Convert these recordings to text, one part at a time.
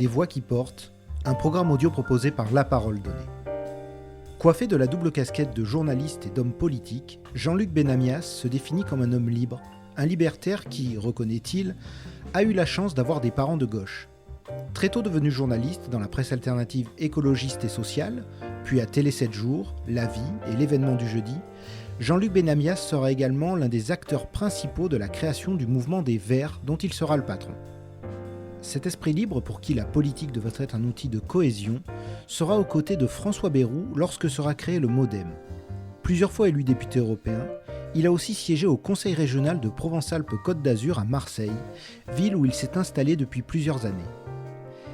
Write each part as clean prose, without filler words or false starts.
voix qui portent, un programme audio proposé par La Parole Donnée. Coiffé de la double casquette de journaliste et d'homme politique, Jean-Luc Benamias se définit comme un homme libre, un libertaire qui, reconnaît-il, a eu la chance d'avoir des parents de gauche. Très tôt devenu journaliste dans la presse alternative écologiste et sociale, puis à Télé 7 jours, La Vie et L'événement du jeudi, Jean-Luc Benamias sera également l'un des acteurs principaux de la création du mouvement des Verts dont il sera le patron. Cet esprit libre pour qui la politique devait être un outil de cohésion sera aux côtés de François Bayrou lorsque sera créé le MoDem. Plusieurs fois élu député européen, il a aussi siégé au Conseil régional de Provence-Alpes-Côte d'Azur à Marseille, ville où il s'est installé depuis plusieurs années.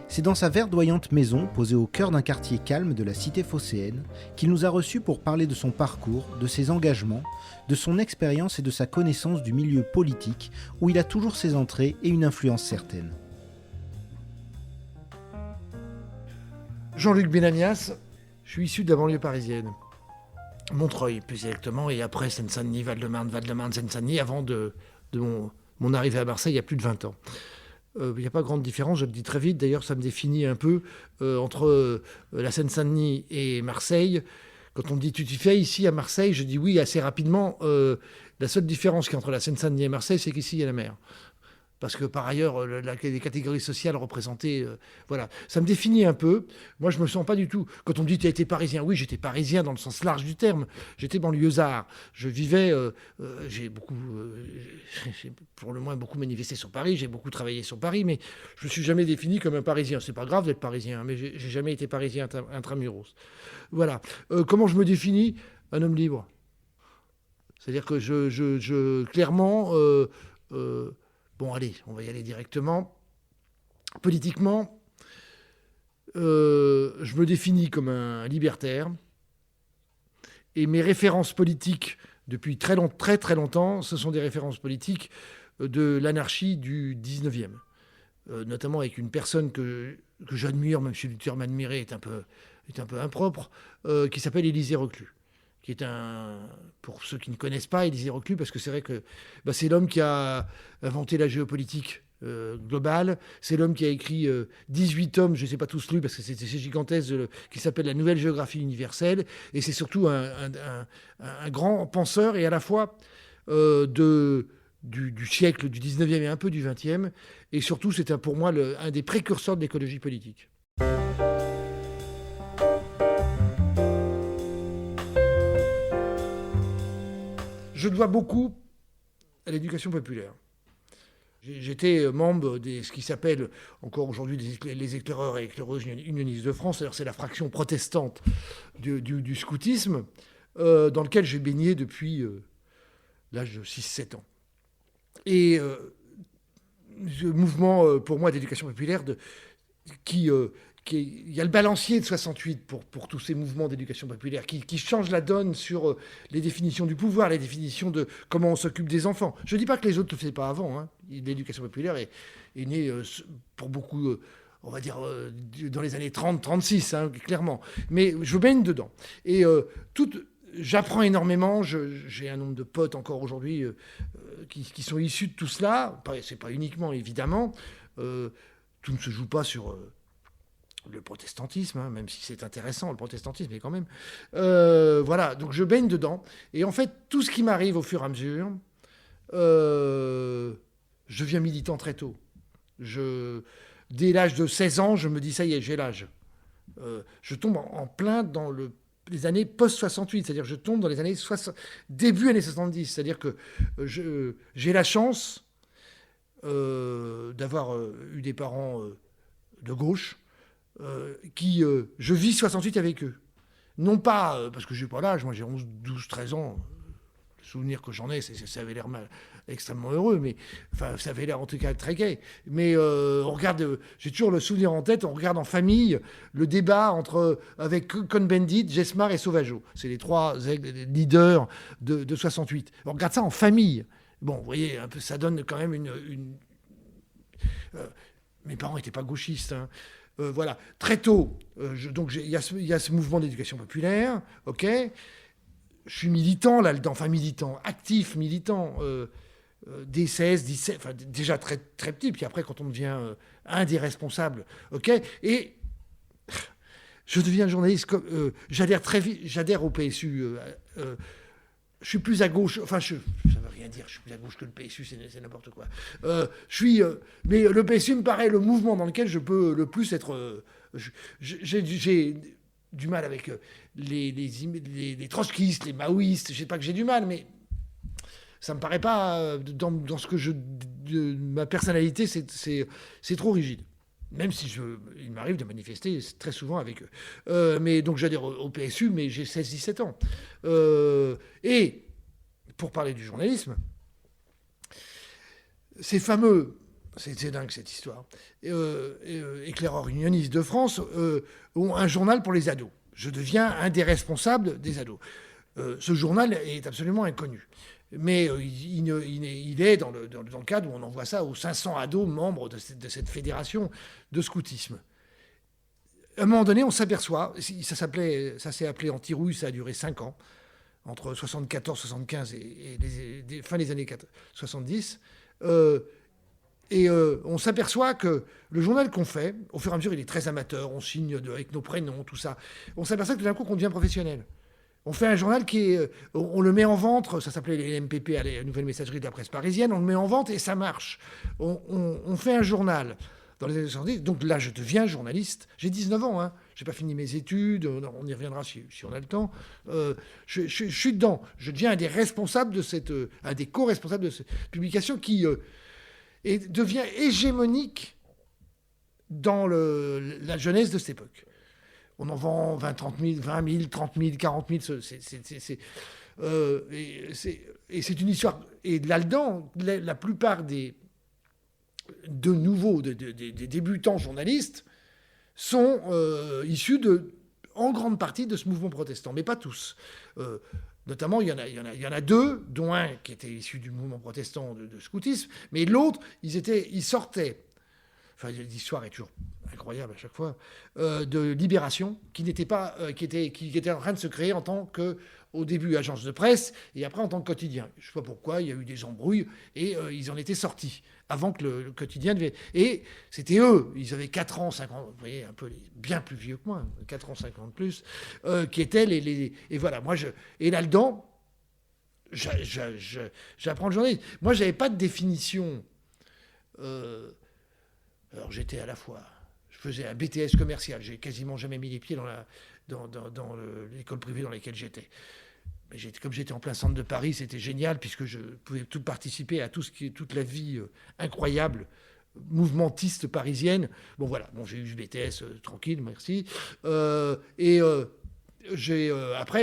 C'est dans sa verdoyante maison, posée au cœur d'un quartier calme de la cité phocéenne, qu'il nous a reçus pour parler de son parcours, de ses engagements, de son expérience et de sa connaissance du milieu politique, où il a toujours ses entrées et une influence certaine. Jean-Luc Benamias, je suis issu de la banlieue parisienne. Montreuil, plus exactement, et après Seine-Saint-Denis, Val-de-Marne, Seine-Saint-Denis, avant de mon arrivée à Marseille il y a plus de 20 ans. Il n'y a pas grande différence, je le dis très vite. D'ailleurs, ça me définit un peu entre la Seine-Saint-Denis et Marseille. Quand on me dit « tu t'y fais ici à Marseille », je dis oui assez rapidement. La seule différence qu'il y a entre la Seine-Saint-Denis et Marseille, c'est qu'ici, il y a la mer. Parce que par ailleurs, les catégories sociales représentées, voilà. Ça me définit un peu. Moi, je ne me sens pas du tout... Quand on me dit « tu as été parisien », oui, j'étais parisien dans le sens large du terme. J'étais banlieusard. Je vivais... j'ai pour le moins beaucoup manifesté sur Paris. J'ai beaucoup travaillé sur Paris, mais je ne me suis jamais défini comme un parisien. C'est pas grave d'être parisien, mais j'ai jamais été parisien intramuros. Voilà. Comment je me définis ? Un homme libre. C'est-à-dire que clairement... bon, allez, on va y aller directement. Politiquement, je me définis comme un libertaire. Et mes références politiques, depuis très longtemps, ce sont des références politiques de l'anarchie du 19e. Notamment avec une personne que j'admire, même si le terme admirer est un peu impropre, qui s'appelle Élisée Reclus. Qui est pour ceux qui ne connaissent pas, Élisée Reclus, parce que c'est vrai que c'est l'homme qui a inventé la géopolitique globale, c'est l'homme qui a écrit 18 tomes, je ne sais pas tous lus, parce que c'est gigantesque, qui s'appelle La Nouvelle Géographie Universelle, et c'est surtout un grand penseur, et à la fois du siècle, du 19e et un peu du 20e, et surtout c'est pour moi un des précurseurs de l'écologie politique. Je dois beaucoup à l'éducation populaire. J'étais membre de ce qui s'appelle encore aujourd'hui les éclaireurs et éclaireuses unionistes de France, c'est-à-dire c'est la fraction protestante du scoutisme, dans lequel j'ai baigné depuis l'âge de 6-7 ans. Et ce mouvement, pour moi, d'éducation populaire, il y a le balancier de 68 pour tous ces mouvements d'éducation populaire qui changent la donne sur les définitions du pouvoir, les définitions de comment on s'occupe des enfants. Je ne dis pas que les autres ne le faisaient pas avant. Hein. L'éducation populaire est née pour beaucoup, on va dire, dans les années 30-36, hein, clairement. Mais je baigne dedans. Et j'apprends énormément. J'ai un nombre de potes encore aujourd'hui qui sont issus de tout cela. C'est pas uniquement, évidemment. Tout ne se joue pas sur... le protestantisme, hein, même si c'est intéressant, le protestantisme, mais quand même. Voilà, donc je baigne dedans. Et en fait, tout ce qui m'arrive au fur et à mesure, je deviens militant très tôt. Dès l'âge de 16 ans, je me dis, ça y est, j'ai l'âge. Je tombe en plein dans les années post-68, c'est-à-dire je tombe dans les années début années 70. C'est-à-dire que j'ai la chance d'avoir eu des parents de gauche, je vis 68 avec eux. Non pas parce que je n'ai pas l'âge, moi j'ai 11, 12, 13 ans. Le souvenir que j'en ai, ça avait l'air extrêmement heureux, mais enfin, ça avait l'air en tout cas très gai. Mais on regarde, j'ai toujours le souvenir en tête, on regarde en famille le débat avec Cohn-Bendit, Jesmar et Sauvageau. C'est les trois leaders de 68. On regarde ça en famille. Bon, vous voyez, un peu, ça donne quand même mes parents n'étaient pas gauchistes, hein. Voilà, très tôt, donc il y a ce mouvement d'éducation populaire, ok. Je suis militant là-dedans, enfin militant, actif, militant. dès 16, 17, enfin déjà très, très petit, puis après quand on devient un des responsables, ok, et je deviens journaliste, j'adhère très vite, j'adhère au PSU, je suis plus à gauche, enfin ça veut rien dire, je suis plus à gauche que le PSU, c'est n'importe quoi. Mais le PSU me paraît le mouvement dans lequel je peux le plus être... j'ai du mal avec les trotskistes, les maoïstes, je sais pas que j'ai du mal, mais ça me paraît pas, dans ce que ma personnalité, c'est trop rigide. Même si il m'arrive de manifester très souvent avec eux. Mais donc j'adhère au PSU, mais j'ai 16-17 ans. Et pour parler du journalisme, ces fameux, c'est dingue cette histoire, éclaireurs unionistes de France ont un journal pour les ados. Je deviens un des responsables des ados. Ce journal est absolument inconnu. Mais il est dans le cadre où on envoie ça aux 500 ados membres de cette fédération de scoutisme. À un moment donné, on s'aperçoit, ça s'est appelé Anti-Rouille, ça a duré 5 ans, entre 74, 75 et fin des années 70. On s'aperçoit que le journal qu'on fait, au fur et à mesure, il est très amateur, on signe avec nos prénoms, tout ça. On s'aperçoit que d'un coup, qu'on devient professionnel. On fait un journal on le met en vente, ça s'appelait les MPP, la Nouvelle Messagerie de la Presse Parisienne, on le met en vente et ça marche. On fait un journal dans les années 70, donc là je deviens journaliste, j'ai 19 ans, hein. Je n'ai pas fini mes études, on y reviendra si on a le temps. Je suis dedans, je deviens un des responsables un des co-responsables de cette publication qui devient hégémonique dans la jeunesse de cette époque. On en vend 20, 30 000, 20 000, 30 000, 40 000. Et c'est une histoire. Et là-dedans, la plupart des débutants journalistes sont issus en grande partie de ce mouvement protestant, mais pas tous. Notamment, il y en a deux, dont un qui était issu du mouvement protestant de scoutisme, mais l'autre, ils sortaient. Enfin, l'histoire est toujours incroyable à chaque fois, de Libération, qui était en train de se créer en tant qu'au début agence de presse, et après en tant que quotidien. Je ne sais pas pourquoi, il y a eu des embrouilles, et ils en étaient sortis, avant que le quotidien devait... Et c'était eux, ils avaient 4 ans, 5 ans, vous voyez, un peu bien plus vieux que moi, 4 ans, 5 ans de plus, qui étaient Et voilà, et là-dedans, j'apprends le journalisme. Moi, je n'avais pas de définition... Alors j'étais à la fois... Je faisais un BTS commercial. J'ai quasiment jamais mis les pieds dans l'école privée dans laquelle j'étais. Mais comme j'étais en plein centre de Paris, c'était génial puisque je pouvais tout participer à toute la vie incroyable, mouvementiste parisienne. Bon voilà, j'ai eu ce BTS tranquille, merci. Après,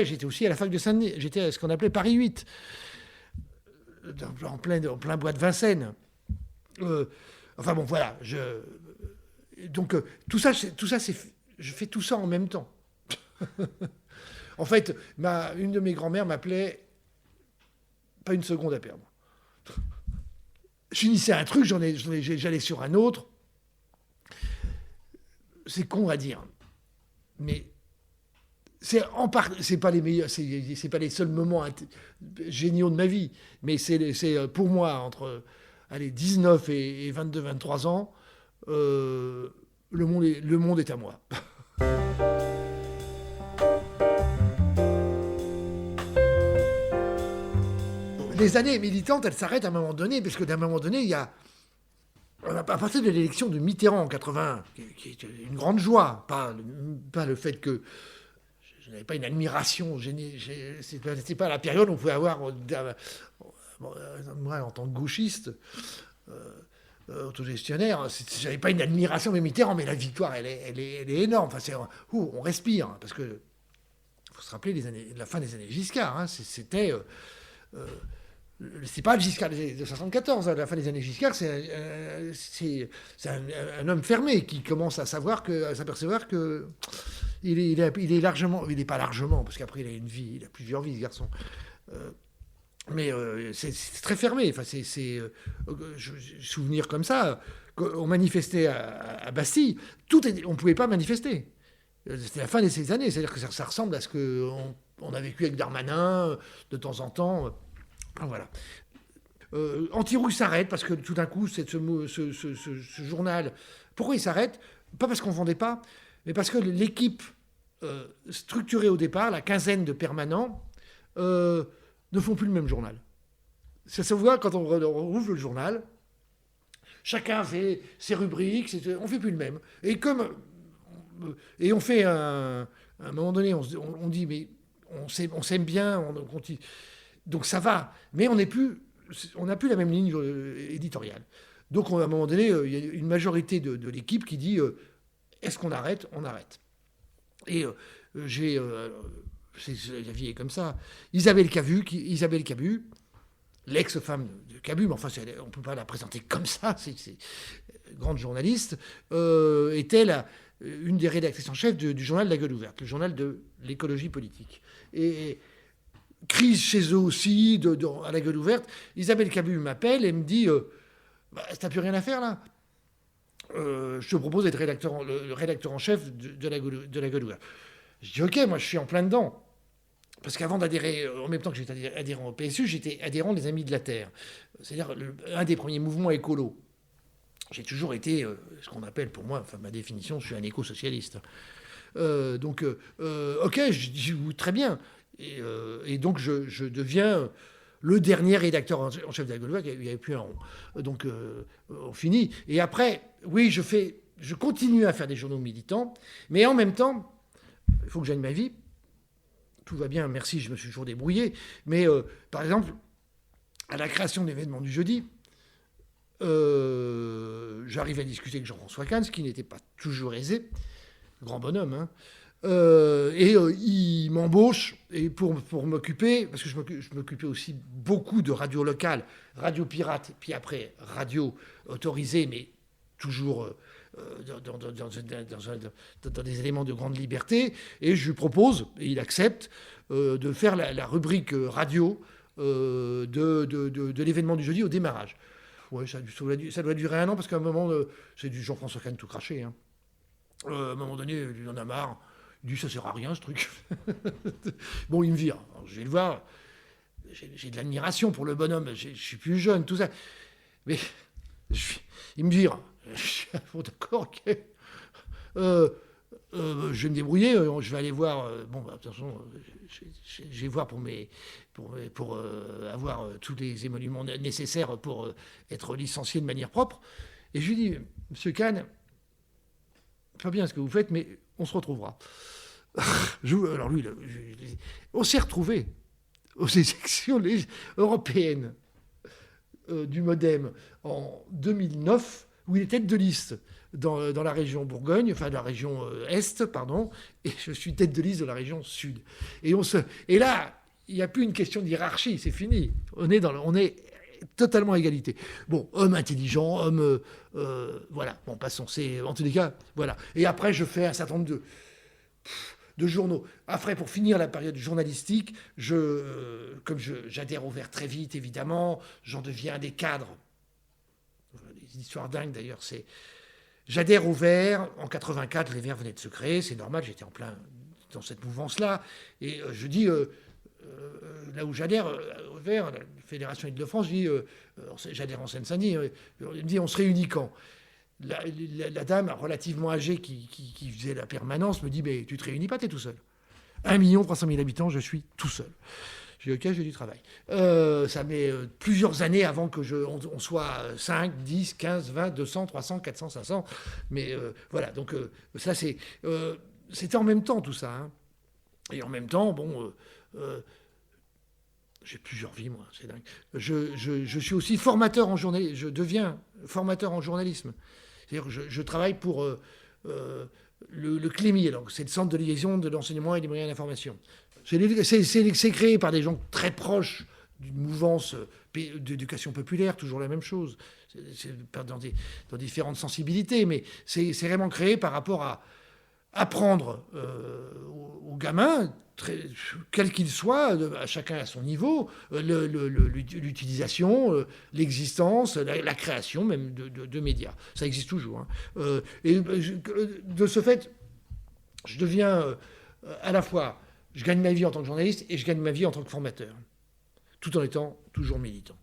j'étais aussi à la fac de Saint-Denis. J'étais à ce qu'on appelait Paris 8, en plein bois de Vincennes. Enfin bon, voilà. Donc tout ça, je fais tout ça en même temps. En fait, une de mes grand-mères m'appelait pas une seconde à perdre. Je finissais un truc, j'allais sur un autre. C'est con à dire, mais c'est pas les meilleurs, c'est pas les seuls moments géniaux de ma vie, mais c'est pour moi entre 19 et 22, 23 ans. Le monde est à moi. Les années militantes, elles s'arrêtent à un moment donné, parce que d'un moment donné, il y a... À partir de l'élection de Mitterrand en 81, qui est une grande joie, pas le fait que je n'avais pas une admiration, c'était pas la période où on pouvait avoir, moi en tant que gauchiste, autogestionnaire, j'avais pas une admiration de Mitterrand, mais la victoire, elle est énorme. Enfin, on respire, hein, parce que faut se rappeler la fin des années Giscard. Hein, c'était pas le Giscard de 74. Hein, la fin des années Giscard, c'est un homme fermé qui commence à s'apercevoir que il est largement, il n'est pas largement, parce qu'après il a plusieurs vies, ce garçon. Mais c'est très fermé. Enfin, souvenir comme ça. On manifestait à Bastille. On ne pouvait pas manifester. C'était la fin de ces années. C'est-à-dire que ça ressemble à ce qu'on a vécu avec Darmanin de temps en temps. Voilà. Anti-Rouille s'arrête parce que tout d'un coup, ce journal... Pourquoi il s'arrête? Pas parce qu'on ne vendait pas, mais parce que l'équipe structurée au départ, la quinzaine de permanents, ne font plus le même journal. Ça se voit quand on rouvre le journal. Chacun fait ses rubriques, on ne fait plus le même. Et on fait à un moment donné, on dit, mais on s'aime bien, on continue. Donc ça va, mais on n'a plus la même ligne éditoriale. Donc à un moment donné, il y a une majorité de l'équipe qui dit, est-ce qu'on arrête? On arrête. Et la vie est comme ça. Isabelle Cabu, l'ex-femme de Cabu, mais enfin, on ne peut pas la présenter comme ça, c'est une grande journaliste, était une des rédactrices en chef du journal de la Gueule ouverte, le journal de l'écologie politique. Et crise chez eux aussi, à la Gueule ouverte. Isabelle Cabu m'appelle et me dit t'as plus rien à faire là, je te propose d'être le rédacteur en chef de la Gueule ouverte. Je dis ok, moi je suis en plein dedans. Parce qu'avant d'adhérer, en même temps que j'étais adhérent au PSU, j'étais adhérent des Amis de la Terre. C'est-à-dire un des premiers mouvements écolos. J'ai toujours été ce qu'on appelle, pour moi, enfin ma définition, je suis un éco-socialiste. Ok, je dis très bien. Et donc je deviens le dernier rédacteur en chef de la Gueule ouverte, il n'y avait plus un rond. Donc on finit. Et après, oui, je continue à faire des journaux militants, mais en même temps, il faut que j'aille ma vie. Tout va bien, merci, je me suis toujours débrouillé. Mais par exemple, à la création de l'événement du jeudi, j'arrive à discuter avec Jean-François Kahn, ce qui n'était pas toujours aisé, grand bonhomme, hein. Il m'embauche et pour m'occuper, parce que je m'occupais aussi beaucoup de radio locale, radio pirate, puis après radio autorisée, mais toujours dans des éléments de grande liberté. Et je lui propose, et il accepte, de faire la rubrique radio de l'événement du jeudi au démarrage. Ouais, ça doit durer un an, parce qu'à un moment, c'est du Jean-François Kahn tout craché. Hein. À un moment donné, il en a marre. Il dit, ça sert à rien, ce truc. Bon, il me vire. Alors, je vais le voir. J'ai de l'admiration pour le bonhomme. Je suis plus jeune, tout ça. Mais il me vire. Bon, d'accord, ok. Je vais me débrouiller. Je vais aller voir. Bon, bah, de toute façon, je vais voir pour avoir tous les émoluments nécessaires pour être licencié de manière propre. Et je lui dis, Monsieur Kahn, pas bien ce que vous faites, mais on se retrouvera. Alors lui, on s'est retrouvés aux élections européennes du MoDem en 2009, où il est tête de liste dans la région Bourgogne, enfin la région Est, pardon, et je suis tête de liste de la région Sud. Et là, il n'y a plus une question de hiérarchie, c'est fini. On est totalement à égalité. Bon, homme intelligent, homme... voilà, bon, passons. En tous les cas, voilà. Et après, je fais un certain nombre de journaux. Après, pour finir la période journalistique, comme j'adhère au Vert très vite, évidemment, j'en deviens un des cadres. Des histoires dingues, d'ailleurs. J'adhère au Vert. En 84, les Verts venaient de se créer. C'est normal, j'étais en plein dans cette mouvance-là. Et je dis... là où j'adhère au Vert, la Fédération Île-de-France, je dis, j'adhère en Seine-Saint-Denis, il me dit, on se réunit quand? La dame relativement âgée qui faisait la permanence me dit, mais tu te réunis pas, tu es tout seul. 1 300 000 habitants, je suis tout seul. Je dis, ok, j'ai du travail. Ça met plusieurs années avant que on soit 5, 10, 15, 20, 200, 300, 400, 500. Mais voilà, donc ça, c'était en même temps tout ça. Hein. Et en même temps, bon... j'ai plusieurs vies, moi, c'est dingue. Je suis aussi formateur en journalisme. Je deviens formateur en journalisme. C'est-à-dire que je travaille pour le CLEMI, alors c'est le Centre de liaison de l'enseignement et des moyens d'information. C'est créé par des gens très proches d'une mouvance d'éducation populaire, toujours la même chose. C'est dans différentes sensibilités, mais c'est vraiment créé par rapport à apprendre aux gamins, quel qu'il soit, à chacun à son niveau, l'utilisation, l'existence, la création même de médias. Ça existe toujours. Hein. Et de ce fait, je deviens à la fois, je gagne ma vie en tant que journaliste et je gagne ma vie en tant que formateur, tout en étant toujours militant.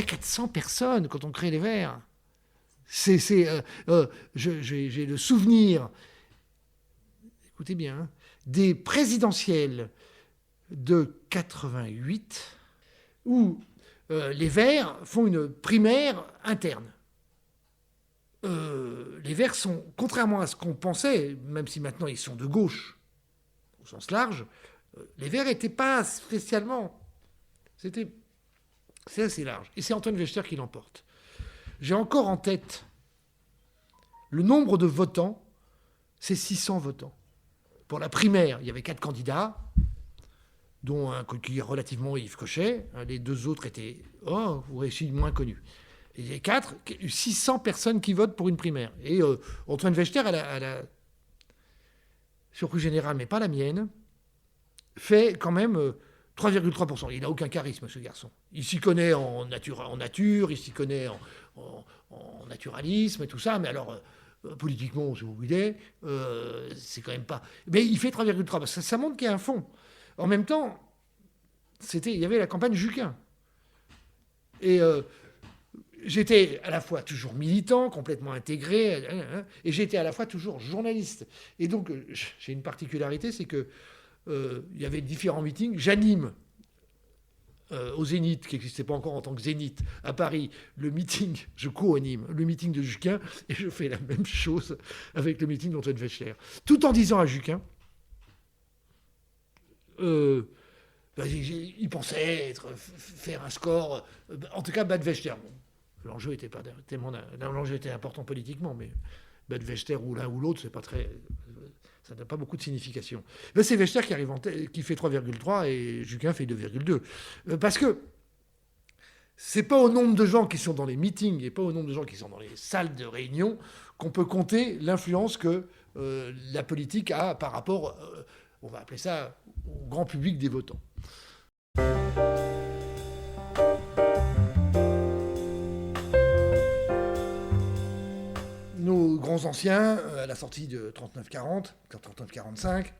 y a 400 personnes quand on crée les Verts. J'ai le souvenir, écoutez bien, hein, des présidentielles de 88 où les Verts font une primaire interne. Les Verts sont, contrairement à ce qu'on pensait, même si maintenant ils sont de gauche au sens large, les Verts n'étaient pas spécialement. C'est assez large. Et c'est Antoine Wechter qui l'emporte. J'ai encore en tête le nombre de votants, c'est 600 votants. Pour la primaire, il y avait 4 candidats, dont un qui est relativement Yves Cochet. Les 2 autres étaient moins connus. Et il y a 600 personnes qui votent pour une primaire. Et Antoine Wechter, à la surprise générale, mais pas la mienne, fait quand même 3,3%. Il n'a aucun charisme, ce garçon. Il s'y connaît en nature, il s'y connaît en naturalisme et tout ça, mais alors, politiquement, si vous voulez, c'est quand même pas... Mais il fait 3,3%, parce que ça montre qu'il y a un fond. En même temps, il y avait la campagne Juquin. Et j'étais à la fois toujours militant, complètement intégré, et j'étais à la fois toujours journaliste. Et donc, j'ai une particularité, c'est que il y avait différents meetings. J'anime au Zénith, qui n'existait pas encore en tant que Zénith, à Paris, je co-anime le meeting de Juquin, et je fais la même chose avec le meeting d'Antoine Wechter. Tout en disant à Juquin, il pensait faire un score, en tout cas battre Wechter. Bon, l'enjeu était pas tellement, l'enjeu était important politiquement, mais battre Wechter ou l'un ou l'autre, c'est pas très... Ça n'a pas beaucoup de signification. Mais c'est Wechter qui fait 3,3 et Juquin fait 2,2. Parce que c'est pas au nombre de gens qui sont dans les meetings et pas au nombre de gens qui sont dans les salles de réunion qu'on peut compter l'influence que la politique a par rapport, on va appeler ça, au grand public des votants. Nos grands anciens, à la sortie de 39-40, 39-45,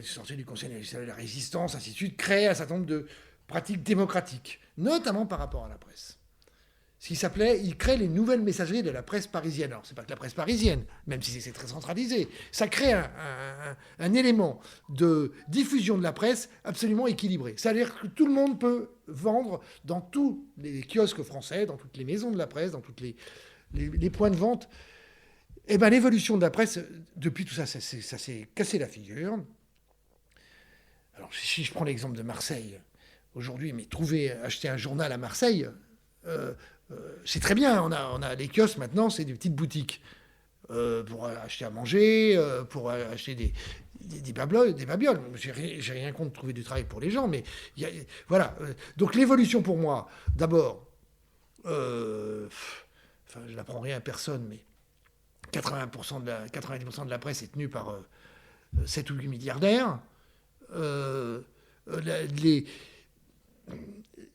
sortie du Conseil national de la résistance, ainsi de suite, créaient un certain nombre de pratiques démocratiques, notamment par rapport à la presse. Ce qui s'appelait, ils créent les nouvelles messageries de la presse parisienne. Alors, c'est pas que la presse parisienne, même si c'est très centralisé. Ça crée un élément de diffusion de la presse absolument équilibré. C'est-à-dire que tout le monde peut vendre dans tous les kiosques français, dans toutes les maisons de la presse, dans tous les points de vente. Eh bien, l'évolution de la presse, depuis tout ça, ça s'est cassé la figure. Alors, si je prends l'exemple de Marseille, aujourd'hui, mais acheter un journal à Marseille... c'est très bien, on a les kiosques maintenant, c'est des petites boutiques pour acheter à manger, pour acheter des babioles. J'ai rien contre trouver du travail pour les gens, mais voilà. Donc l'évolution pour moi, d'abord, je n'apprends rien à personne, mais 90% de la presse est tenue par 7 ou 8 milliardaires.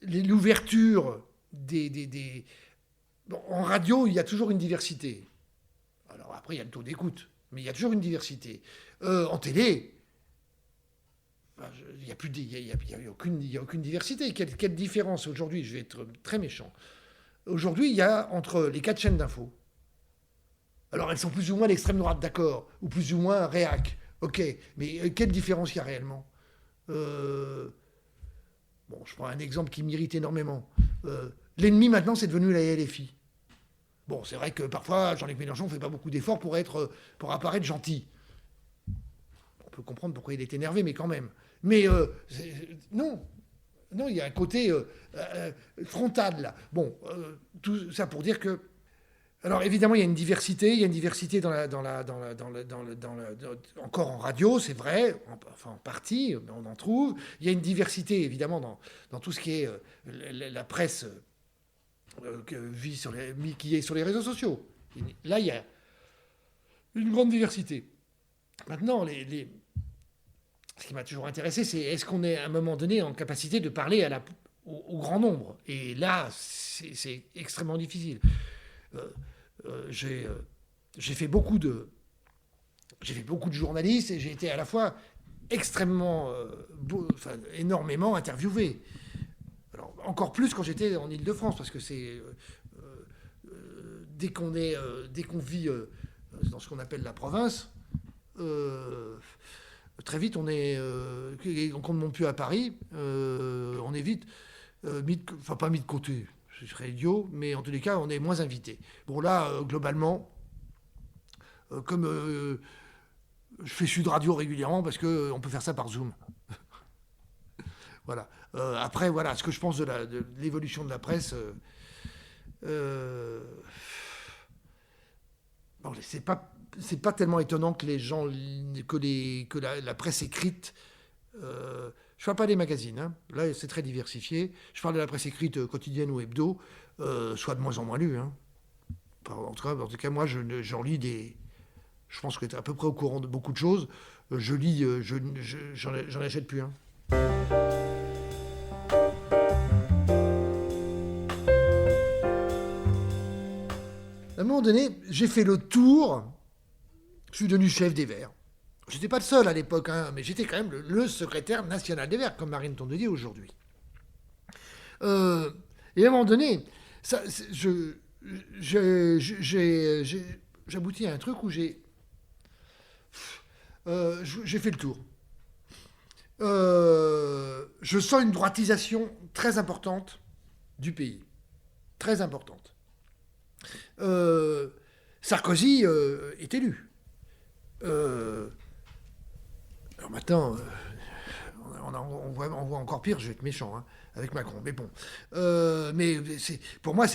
L'ouverture en radio, il y a toujours une diversité. Alors après, il y a le taux d'écoute, mais il y a toujours une diversité. En télé, il n'y a aucune diversité. Quelle différence aujourd'hui? Je vais être très méchant. Aujourd'hui, il y a entre les 4 chaînes d'infos. Alors elles sont plus ou moins d'extrême droite, d'accord, ou plus ou moins réac. Ok, mais quelle différence il y a réellement? Je prends un exemple qui m'irrite énormément. L'ennemi, maintenant, c'est devenu la LFI. Bon, c'est vrai que parfois, Jean-Luc Mélenchon ne fait pas beaucoup d'efforts pour apparaître gentil. On peut comprendre pourquoi il est énervé, mais quand même. Mais non, il y a un côté frontal, là. Bon, tout ça pour dire que... Alors, évidemment, il y a une diversité. Encore en radio, c'est vrai, en partie, on en trouve. Il y a une diversité, évidemment, dans tout ce qui est la presse qui est sur les réseaux sociaux. Là, il y a une grande diversité. Maintenant, ce qui m'a toujours intéressé, c'est est-ce qu'on est à un moment donné en capacité de parler au grand nombre? Et là, c'est extrêmement difficile. J'ai fait beaucoup de journalistes et j'ai été à la fois énormément interviewé. Alors, encore plus quand j'étais en Île-de-France, parce que c'est... dès qu'on vit dans ce qu'on appelle la province, très vite, on ne monte plus à Paris, on est vite, pas mis de côté, ce serait idiot, mais en tous les cas, on est moins invité. Bon, là, globalement, comme je fais Sud Radio régulièrement, parce qu'on peut faire ça par Zoom. Voilà. Après, voilà, ce que je pense de l'évolution de la presse... bon, c'est pas tellement étonnant que les gens, que la presse écrite. Je parle pas des magazines, hein. Là c'est très diversifié. Je parle de la presse écrite quotidienne ou hebdo, soit de moins en moins lue. Hein. En tout cas, moi j'en lis des. Je pense que tu es à peu près au courant de beaucoup de choses. Je lis, j'en achète plus un. À un moment donné, j'ai fait le tour. Je suis devenu chef des Verts. Je n'étais pas le seul à l'époque, hein, mais j'étais quand même le secrétaire national des Verts, comme Marine Tondelier aujourd'hui. Et à un moment donné, j'aboutis à un truc où j'ai fait le tour. Je sens une droitisation très importante du pays. Très importante. Sarkozy est élu. Alors maintenant, on voit encore pire, je vais être méchant, hein, avec Macron. Mais bon. Mais pour moi,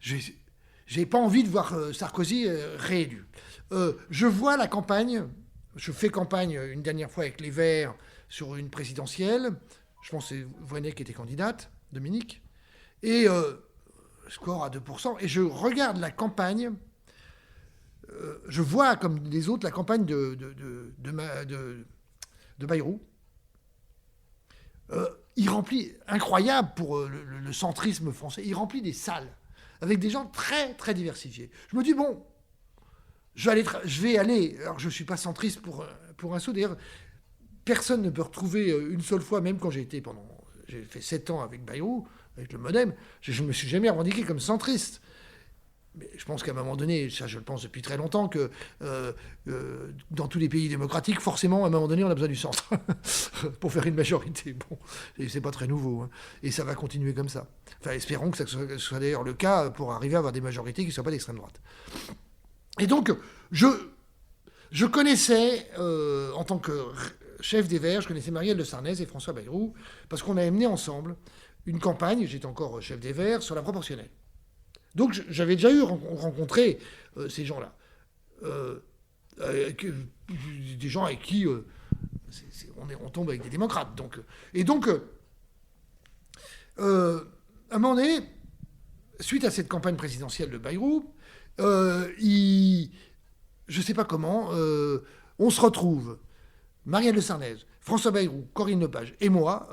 j'ai pas envie de voir Sarkozy réélu. Je vois la campagne. Je fais campagne une dernière fois avec les Verts sur une présidentielle. Je pense que c'est Voynet qui était candidate, Dominique. Et score à 2%. Et je regarde la campagne. Je vois, comme les autres, la campagne de Bayrou. Il remplit, incroyable pour le centrisme français, il remplit des salles avec des gens très, très diversifiés. Je me dis, bon, je vais aller, alors je ne suis pas centriste pour un saut, d'ailleurs, personne ne peut retrouver une seule fois, même quand j'ai fait 7 ans avec Bayrou, avec le MoDem, je ne me suis jamais revendiqué comme centriste. Mais je pense qu'à un moment donné, ça je le pense depuis très longtemps, que dans tous les pays démocratiques, forcément, à un moment donné, on a besoin du centre pour faire une majorité. Bon, et c'est pas très nouveau, hein. Et ça va continuer comme ça. Enfin, espérons que ça soit d'ailleurs le cas pour arriver à avoir des majorités qui ne soient pas d'extrême droite. Et donc, je connaissais, en tant que chef des Verts, je connaissais Marielle de Sarnez et François Bayrou, parce qu'on a mené ensemble une campagne, j'étais encore chef des Verts, sur la proportionnelle. Donc j'avais déjà rencontré ces gens-là. Des gens avec qui on tombe avec des démocrates. Et donc, à un moment donné, suite à cette campagne présidentielle de Bayrou, je ne sais pas comment, on se retrouve, Marielle de Sarnez, François Bayrou, Corinne Lepage et moi,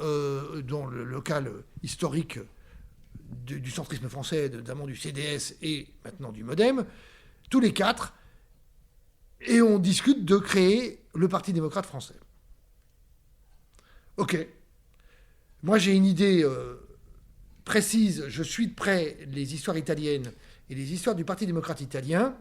dans le local historique du centrisme français, notamment du CDS et maintenant du MoDem, tous les 4, et on discute de créer le Parti démocrate français. Ok. Moi, j'ai une idée précise. Je suis de près les histoires italiennes et les histoires du Parti démocrate italien.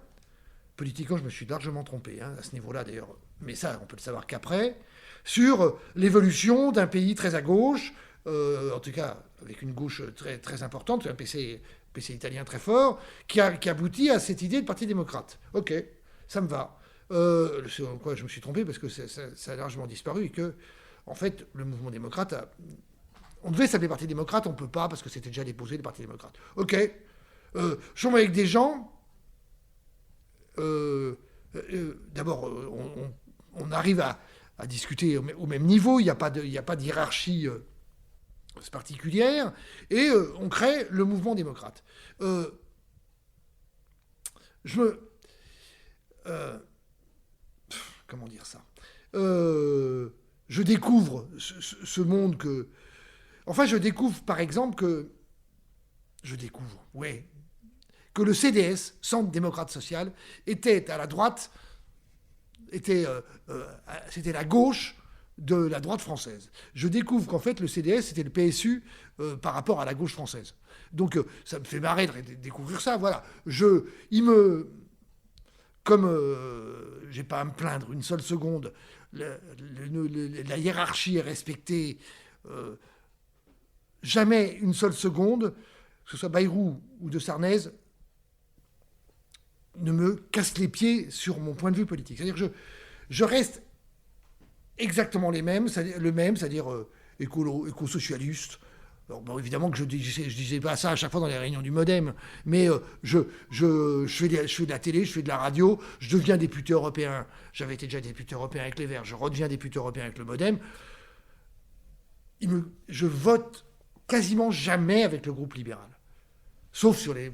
Politiquement, je me suis largement trompé, hein, à ce niveau-là, d'ailleurs. Mais ça, on peut le savoir qu'après. Sur l'évolution d'un pays très à gauche, en tout cas avec une gauche très, très importante, un PC italien très fort, qui aboutit à cette idée de Parti démocrate. Ok, ça me va. C'est en quoi je me suis trompé, parce que ça a largement disparu, et que, en fait, le mouvement démocrate on devait s'appeler Parti démocrate, on ne peut pas, parce que c'était déjà déposé, le Parti démocrate. Ok. Je suis avec des gens... d'abord, on arrive à discuter au même niveau, il n'y a pas de hiérarchie particulière, et on crée le mouvement démocrate. Comment dire ça, je découvre ce monde que... Enfin, je découvre, par exemple, que le CDS, Centre démocrate social, était à la droite, c'était la gauche de la droite française. Je découvre qu'en fait, le CDS, c'était le PSU par rapport à la gauche française. Donc, ça me fait marrer de découvrir ça. Voilà. Comme j'ai pas à me plaindre une seule seconde, la hiérarchie est respectée. Jamais une seule seconde, que ce soit Bayrou ou de Sarnez, ne me casse les pieds sur mon point de vue politique. C'est-à-dire que je reste exactement le même, c'est-à-dire éco-socialiste. Alors, bon, évidemment que je disais pas ça à chaque fois dans les réunions du MoDem, mais je fais de la télé, je fais de la radio, je deviens député européen. J'avais été déjà député européen avec les Verts, je redeviens député européen avec le MoDem. Je vote quasiment jamais avec le groupe libéral. Sauf sur les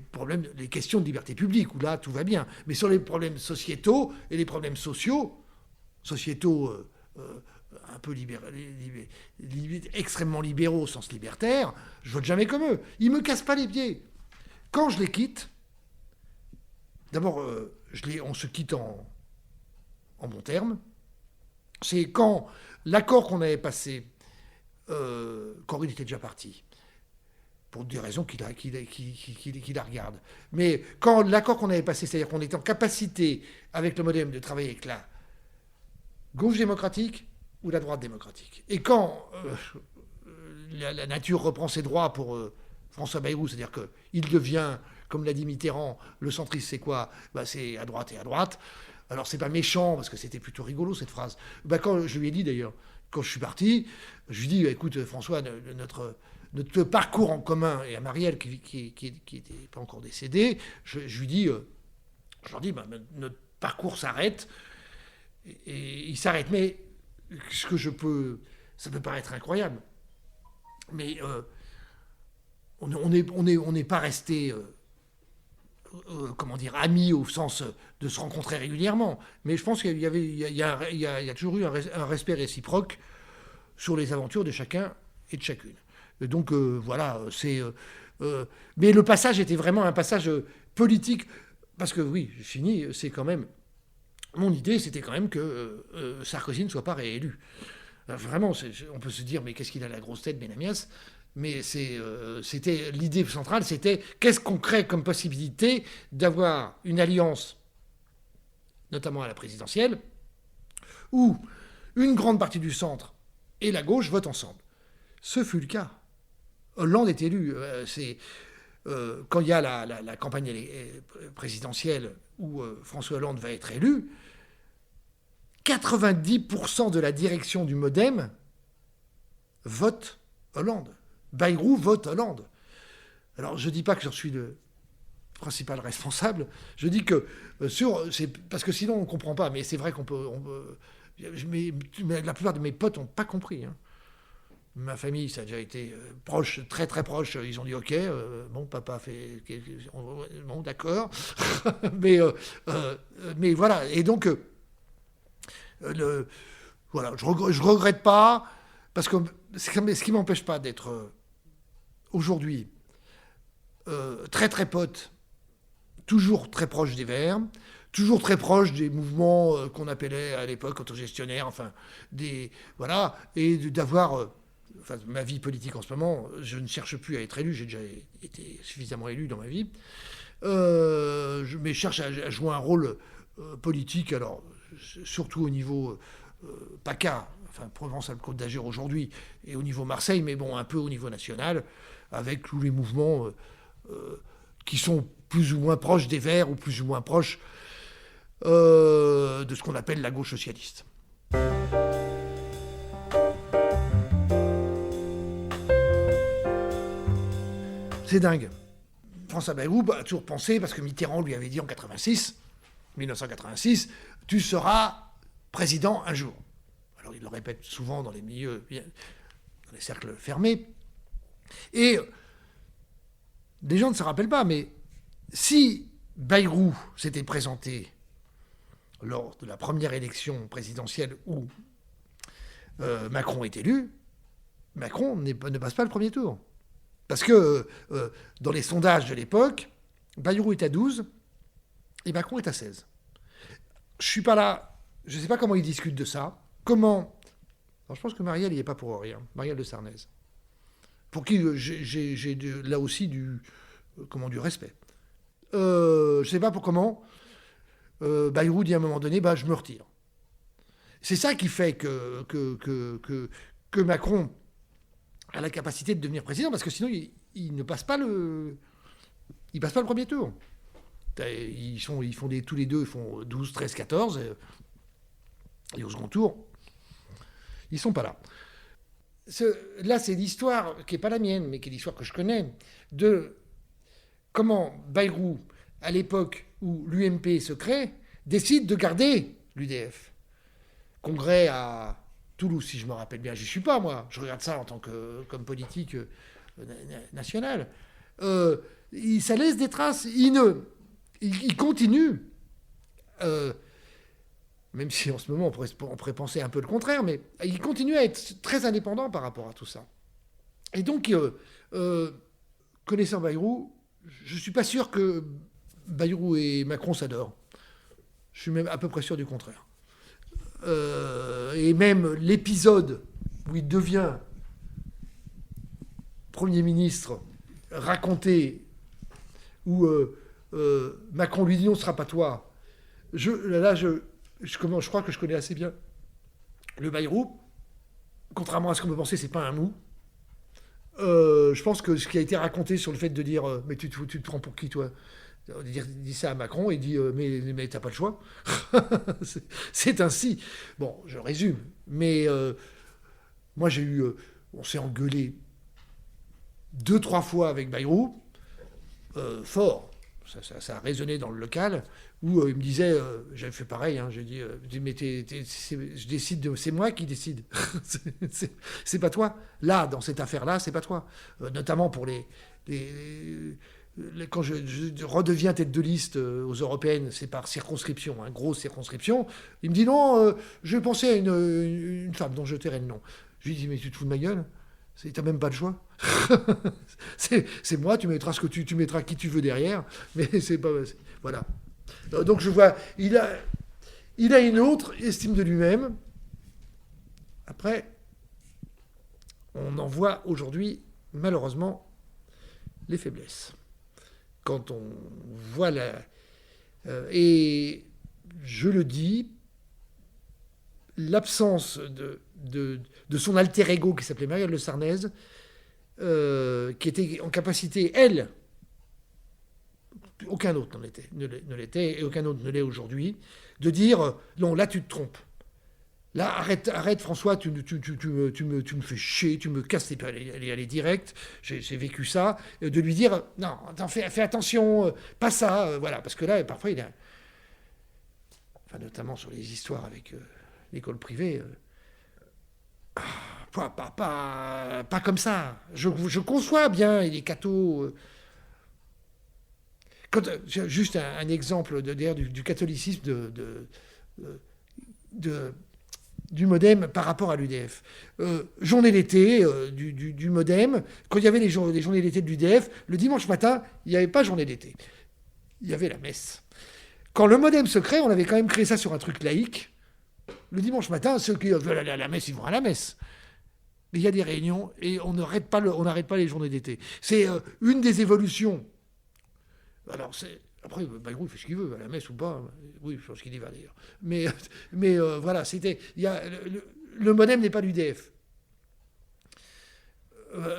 questions de liberté publique, où là, tout va bien. Mais sur les problèmes sociétaux et les problèmes sociétaux un peu extrêmement libéraux au sens libertaire, je vote jamais comme eux. Ils me cassent pas les pieds. Quand je les quitte, d'abord, on se quitte en bons termes. C'est quand l'accord qu'on avait passé, Corinne était déjà partie, pour des raisons qui la regardent. Mais quand l'accord qu'on avait passé, c'est-à-dire qu'on était en capacité, avec le MoDem, de travailler avec la gauche démocratique ou la droite démocratique. Et quand la nature reprend ses droits pour François Bayrou, c'est-à-dire qu'il devient, comme l'a dit Mitterrand, le centriste, c'est quoi ? C'est à droite et à droite. Alors, c'est pas méchant, parce que c'était plutôt rigolo, cette phrase. Quand je lui ai dit, d'ailleurs, quand je suis parti, je lui ai dit, écoute, François, notre parcours en commun, et à Marielle, qui n'était pas encore décédée, je lui dis, notre parcours s'arrête, et il s'arrête. Mais ça peut paraître incroyable, mais on n'est pas resté, amis au sens de se rencontrer régulièrement. Mais je pense qu'il y a toujours eu un respect réciproque sur les aventures de chacun et de chacune. Et donc voilà, mais le passage était vraiment un passage politique, parce que oui, j'ai fini, c'est quand même. Mon idée, c'était quand même que Sarkozy ne soit pas réélu. Vraiment, on peut se dire, mais qu'est-ce qu'il a la grosse tête, Benamias ? Mais c'était l'idée centrale, c'était qu'est-ce qu'on crée comme possibilité d'avoir une alliance, notamment à la présidentielle, où une grande partie du centre et la gauche votent ensemble. Ce fut le cas. Hollande est élu. Quand il y a la campagne présidentielle où François Hollande va être élu, 90% de la direction du MoDem vote Hollande. Bayrou vote Hollande. Alors, je ne dis pas que je suis le principal responsable. Je dis que c'est parce que sinon, on ne comprend pas. Mais c'est vrai qu'on peut... mais la plupart de mes potes n'ont pas compris. Hein. Ma famille, ça a déjà été proche, très très proche. Ils ont dit OK, bon, papa fait... Bon, d'accord. mais voilà. Et donc... voilà, je regrette pas, parce que ce qui m'empêche pas d'être aujourd'hui très très pote, toujours très proche des Verts, toujours très proche des mouvements qu'on appelait à l'époque autogestionnaires, voilà, et d'avoir ma vie politique en ce moment, je ne cherche plus à être élu, j'ai déjà été suffisamment élu dans ma vie, mais je cherche à jouer un rôle politique, alors surtout au niveau PACA, enfin Provence-Alpes-Côte d'Azur aujourd'hui, et au niveau Marseille, mais bon, un peu au niveau national, avec tous les mouvements qui sont plus ou moins proches des Verts ou plus ou moins proches de ce qu'on appelle la gauche socialiste. C'est dingue. François Bayrou a toujours pensé, parce que Mitterrand lui avait dit en 1986, tu seras président un jour. Alors il le répète souvent dans les milieux, dans les cercles fermés. Et les gens ne se rappellent pas, mais si Bayrou s'était présenté lors de la première élection présidentielle où Macron est élu, Macron ne passe pas le premier tour. Parce que dans les sondages de l'époque, Bayrou est à 12 et Macron est à 16. Je ne suis pas là, je ne sais pas comment ils discutent de ça, comment Alors je pense que Marielle n'y est pas pour rien, Marielle de Sarnez. Pour qui j'ai là aussi du respect. Je ne sais pas pour comment. Bayrou dit à un moment donné, je me retire. C'est ça qui fait que Macron a la capacité de devenir président, parce que sinon il ne passe pas le premier tour. Ils font tous les deux, ils font 12, 13, 14, et au second tour, ils sont pas là. Là, c'est l'histoire qui n'est pas la mienne, mais qui est l'histoire que je connais, de comment Bayrou, à l'époque où l'UMP se crée, décide de garder l'UDF. Congrès à Toulouse, si je me rappelle bien. J'y suis pas, moi. Je regarde ça en tant comme politique nationale. Ça laisse des traces. Il continue. Même si en ce moment, on pourrait penser un peu le contraire, mais il continue à être très indépendant par rapport à tout ça. Et donc, connaissant Bayrou, je ne suis pas sûr que Bayrou et Macron s'adorent. Je suis même à peu près sûr du contraire. Et même l'épisode où il devient Premier ministre, raconté, où Macron lui dit non, ce ne sera pas toi. Je crois que je connais assez bien le Bayrou. Contrairement à ce qu'on peut penser, c'est pas un mou. Je pense que ce qui a été raconté sur le fait de dire mais tu te prends pour qui, toi? Il dit ça à Macron, il dit mais t'as pas le choix. C'est ainsi. Bon, je résume. Mais moi, on s'est engueulé 2-3 fois avec Bayrou, fort. Ça a résonné dans le local, où il me disait, j'avais fait pareil, hein, j'ai dit, mais je décide, c'est moi qui décide, c'est pas toi. Là, dans cette affaire-là, c'est pas toi. Notamment pour quand je redeviens tête de liste aux européennes, c'est par circonscription, grosse circonscription. Il me dit non, je pensais à une femme dont je tairai le nom. Je lui dis, mais tu te fous de ma gueule? T'as même pas le choix. c'est moi, tu mettras tu mettras qui tu veux derrière, mais c'est pas... Voilà. Donc je vois, il a une autre estime de lui-même. Après, on en voit aujourd'hui, malheureusement, les faiblesses. Quand on voit et je le dis, l'absence de son alter ego qui s'appelait Marielle de Sarnez, qui était en capacité, elle, aucun autre ne l'était, et aucun autre ne l'est aujourd'hui, de dire non, là tu te trompes. Là, arrête François, tu me fais chier, tu me casses les pieds, elle est directe, j'ai vécu ça, de lui dire non, attends, fais attention, pas ça, voilà, parce que là, parfois il a, enfin, notamment sur les histoires avec l'école privée, pas comme ça. Je conçois bien, il est catho. Juste un exemple d'ailleurs du catholicisme du MoDem par rapport à l'UDF. Journée d'été du MoDem, quand il y avait les journées d'été de l'UDF, le dimanche matin, il n'y avait pas journée d'été. Il y avait la messe. Quand le MoDem se crée, on avait quand même créé ça sur un truc laïque. Le dimanche matin, ceux qui veulent aller à la messe, ils vont à la messe. Mais il y a des réunions et on n'arrête pas les journées d'été. C'est une des évolutions. Alors, après, Bayrou, il fait ce qu'il veut, à la messe ou pas. Oui, je pense qu'il y va d'ailleurs. Mais voilà, le MoDem n'est pas l'UDF.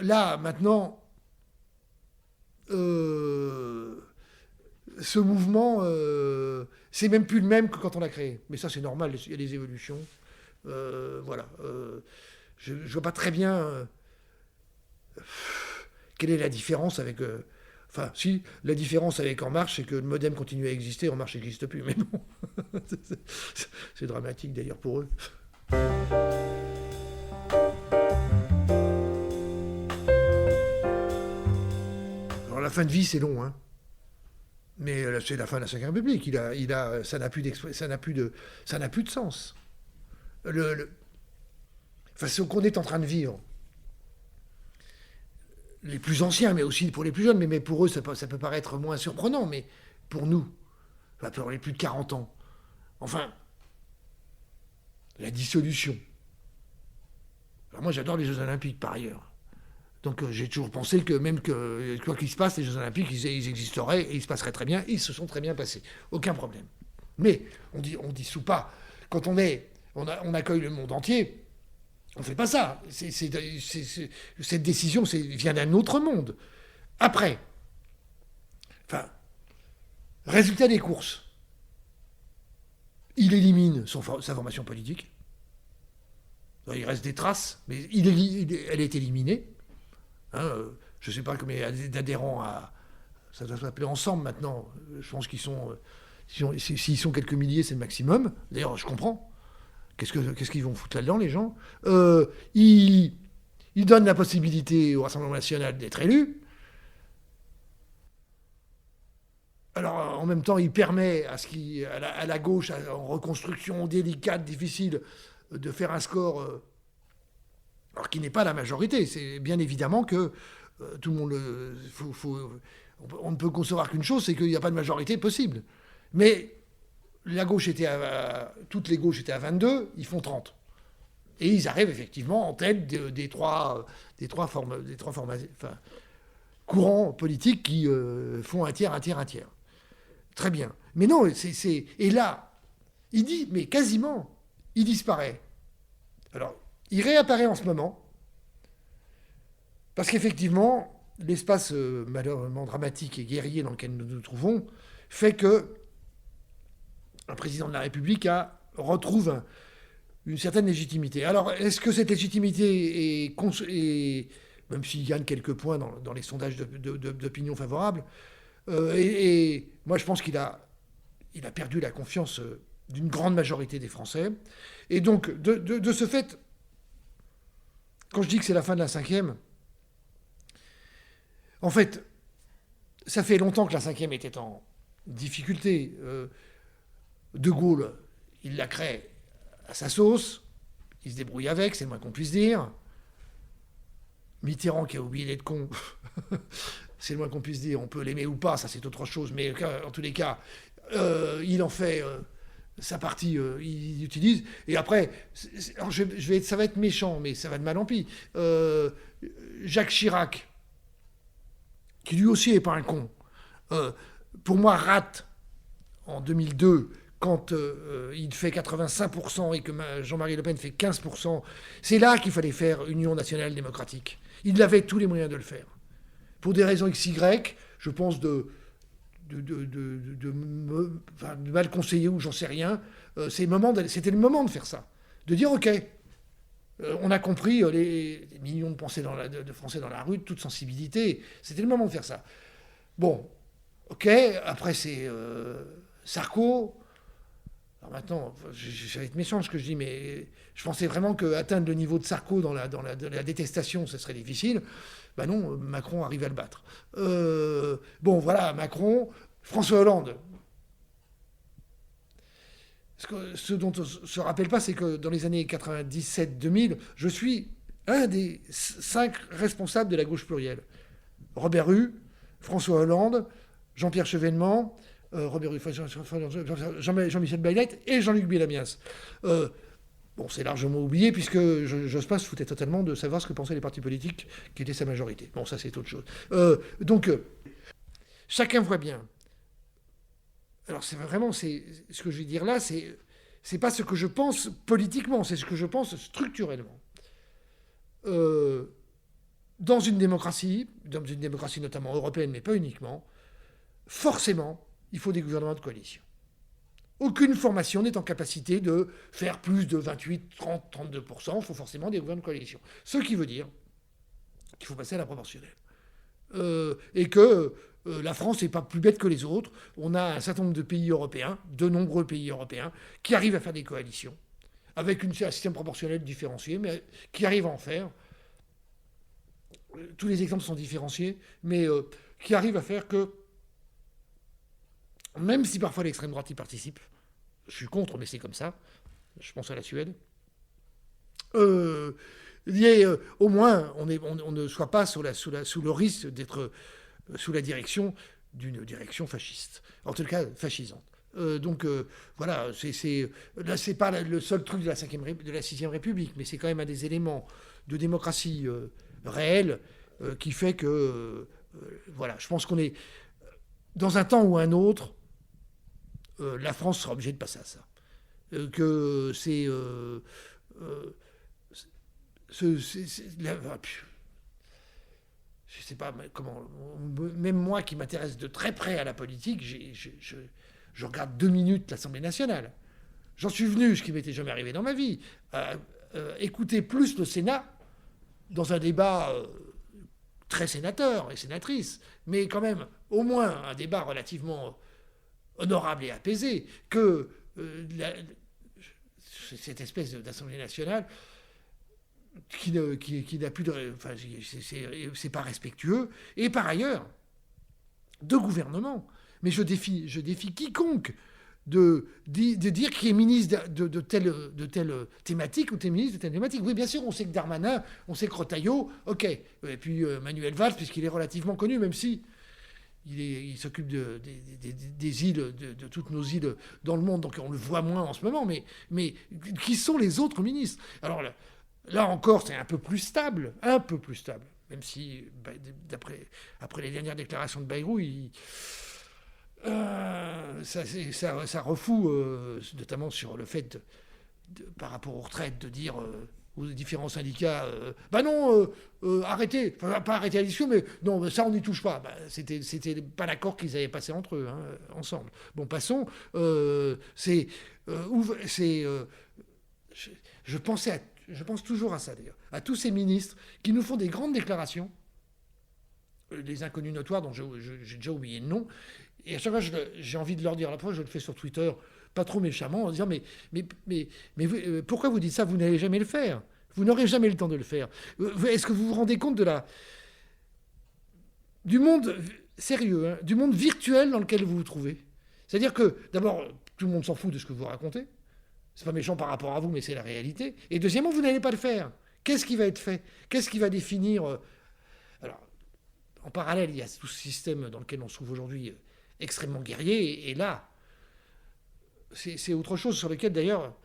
Là, maintenant, ce mouvement, c'est même plus le même que quand on l'a créé. Mais ça, c'est normal, il y a des évolutions. Voilà. Je ne vois pas très bien quelle est la différence avec... Enfin, si, la différence avec En Marche, c'est que le MoDem continue à exister, En Marche n'existe plus. Mais bon, c'est dramatique d'ailleurs pour eux. Alors la fin de vie, c'est long, hein. Mais c'est la fin de la Ve République. Ça n'a plus de sens. Enfin, ce qu'on est en train de vivre, les plus anciens, mais aussi pour les plus jeunes, mais pour eux, ça peut paraître moins surprenant, mais pour nous, pour les plus de 40 ans, enfin, la dissolution Alors moi, j'adore les Jeux Olympiques, par ailleurs. Donc j'ai toujours pensé que même que quoi qu'il se passe, les Jeux Olympiques, ils existeraient et ils se passeraient très bien. Et ils se sont très bien passés. Aucun problème. Mais on dissout pas. Quand on accueille le monde entier, on ne fait pas ça. Cette décision vient d'un autre monde. Après, résultat des courses. Il élimine sa formation politique. Il reste des traces, mais elle est éliminée. Je ne sais pas combien il y a d'adhérents à... Ça doit s'appeler Ensemble maintenant. Je pense qu'ils sont... S'ils sont quelques milliers, c'est le maximum. D'ailleurs, je comprends. Qu'est-ce qu'ils vont foutre là-dedans, les gens ils donnent la possibilité au Rassemblement national d'être élu. Alors, en même temps, il permet à la gauche, en reconstruction délicate, difficile, de faire un score, alors qui n'est pas la majorité. C'est bien évidemment que tout le monde... on ne peut concevoir qu'une chose, c'est qu'il n'y a pas de majorité possible. Mais toutes les gauches étaient à 22, ils font 30. Et ils arrivent effectivement en tête des trois courants politiques qui font un tiers. Très bien. Mais non, et là, il dit, mais quasiment, il disparaît. Alors, il réapparaît en ce moment, parce qu'effectivement, l'espace malheureusement dramatique et guerrier dans lequel nous nous trouvons fait que un président de la République retrouve une certaine légitimité. Alors, est-ce que cette légitimité est même s'il gagne quelques points dans les sondages d'opinion favorables, et moi je pense qu'il a perdu la confiance d'une grande majorité des Français. Et donc, de ce fait, quand je dis que c'est la fin de la cinquième, en fait, ça fait longtemps que la cinquième était en difficulté. De Gaulle, il la crée à sa sauce, il se débrouille avec, c'est le moins qu'on puisse dire. Mitterrand, qui a oublié d'être con, c'est le moins qu'on puisse dire, on peut l'aimer ou pas, ça c'est autre chose, mais en tous les cas, il en fait sa partie, il utilise, et après, ça va être méchant, mais ça va de mal en pis. Jacques Chirac, qui lui aussi n'est pas un con, pour moi rate en 2002, quand il fait 85% et que Jean-Marie Le Pen fait 15%, c'est là qu'il fallait faire Union nationale démocratique. Il avait tous les moyens de le faire. Pour des raisons XY, je pense de mal conseiller ou j'en sais rien, c'était le moment de faire ça. De dire, OK, on a compris les millions de Français dans la rue, de toute sensibilité, c'était le moment de faire ça. Bon, OK, après c'est Sarko. Alors maintenant, ça va être méchant ce que je dis, mais je pensais vraiment qu'atteindre le niveau de Sarko dans la détestation, ce serait difficile. Ben non, Macron arrive à le battre. Bon, voilà, Macron, François Hollande. Ce dont on ne se rappelle pas, c'est que dans les années 97-2000, je suis un des 5 responsables de la gauche plurielle. Robert Hue, François Hollande, Jean-Pierre Chevènement, Jean-Michel Baillet et Jean-Luc Benamias. Bon, c'est largement oublié, puisque Jospin se foutait totalement de savoir ce que pensaient les partis politiques qui étaient sa majorité. Bon, ça, c'est autre chose. Donc, chacun voit bien. Alors, c'est ce que je vais dire là, c'est pas ce que je pense politiquement, c'est ce que je pense structurellement. Dans une démocratie notamment européenne, mais pas uniquement, forcément, il faut des gouvernements de coalition. Aucune formation n'est en capacité de faire plus de 28, 30, 32%. Il faut forcément des gouvernements de coalition. Ce qui veut dire qu'il faut passer à la proportionnelle. Et que la France n'est pas plus bête que les autres. On a un certain nombre de pays européens, de nombreux pays européens, qui arrivent à faire des coalitions, avec un système proportionnel différencié, mais qui arrivent à en faire. Tous les exemples sont différenciés, mais qui arrivent à faire que, même si parfois l'extrême droite y participe, je suis contre, mais c'est comme ça, je pense à la Suède, au moins on ne soit pas sous le risque d'être sous la direction d'une direction fasciste, en tout cas fascisante. Voilà, là, c'est pas le seul truc de la 6e République, mais c'est quand même un des éléments de démocratie réelle qui fait que, voilà, je pense qu'on est, dans un temps ou un autre, la France sera obligée de passer à ça. Que c'est... je sais pas comment... Même moi qui m'intéresse de très près à la politique, je regarde 2 minutes l'Assemblée nationale. J'en suis venu, ce qui m'était jamais arrivé dans ma vie, à écouter plus le Sénat dans un débat très sénateur et sénatrice, mais quand même au moins un débat relativement honorable et apaisé, que cette espèce d'Assemblée nationale qui n'a plus de... Enfin, c'est pas respectueux. Et par ailleurs, de gouvernement. Mais je défie quiconque de dire qui est ministre de telle thématique ou ministre de telle thématique. Oui, bien sûr, on sait que Darmanin, on sait que Retailleau, ok. Et puis Manuel Valls, puisqu'il est relativement connu, même si il s'occupe des îles, de toutes nos îles dans le monde, donc on le voit moins en ce moment. Mais qui sont les autres ministres? Alors là encore, c'est un peu plus stable, même si, après les dernières déclarations de Bayrou, ça refoue, notamment sur le fait, par rapport aux retraites, de dire aux différents syndicats, arrêtez, enfin, pas arrêter la discussion, mais non, ça on n'y touche pas. C'était pas l'accord qu'ils avaient passé entre eux, ensemble. Bon, passons. Je pense toujours à ça, d'ailleurs, à tous ces ministres qui nous font des grandes déclarations, les inconnus notoires dont j'ai déjà oublié le nom, et à chaque fois j'ai envie de leur dire, la fois je le fais sur Twitter, pas trop méchamment, en disant mais pourquoi vous dites ça? Vous n'allez jamais le faire. Vous n'aurez jamais le temps de le faire. Est-ce que vous vous rendez compte du monde sérieux, du monde virtuel dans lequel vous vous trouvez? C'est-à-dire que, d'abord, tout le monde s'en fout de ce que vous racontez. C'est pas méchant par rapport à vous, mais c'est la réalité. Et deuxièmement, vous n'allez pas le faire. Qu'est-ce qui va être fait? Qu'est-ce qui va définir... Alors, en parallèle, il y a tout ce système dans lequel on se trouve aujourd'hui extrêmement guerrier. Et là, c'est autre chose sur lequel, d'ailleurs,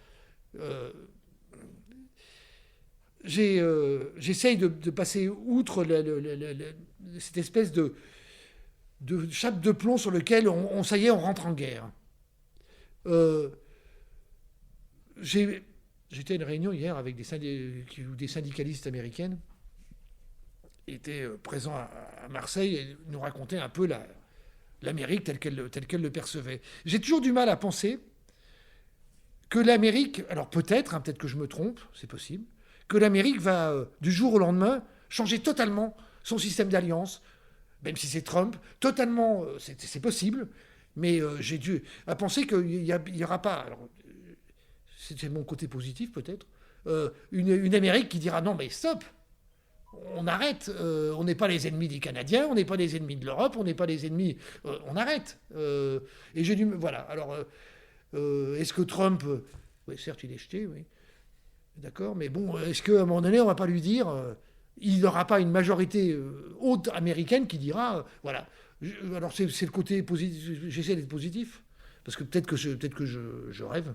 j'essaye de passer outre cette espèce de chape de plomb sur lequel ça y est, on rentre en guerre. J'étais à une réunion hier avec des syndicalistes américaines étaient présents à Marseille et nous racontaient un peu l'Amérique telle qu'elle le percevait. J'ai toujours du mal à penser que l'Amérique, alors peut-être que je me trompe, c'est possible, que l'Amérique va, du jour au lendemain, changer totalement son système d'alliance, même si c'est Trump, totalement, c'est possible, mais j'ai dû à penser qu'il n'y aura pas... Alors, c'est mon côté positif peut-être, une Amérique qui dira non mais stop, on arrête, on n'est pas les ennemis des Canadiens, on n'est pas les ennemis de l'Europe, on n'est pas les ennemis, on arrête. Et j'ai dû... Voilà, alors est-ce que Trump... oui, certes il est jeté, oui, d'accord, mais bon, est-ce qu'à un moment donné on ne va pas lui dire, il n'aura pas une majorité haute américaine qui dira, voilà. Alors c'est le côté positif, j'essaie d'être positif, parce que peut-être que je rêve.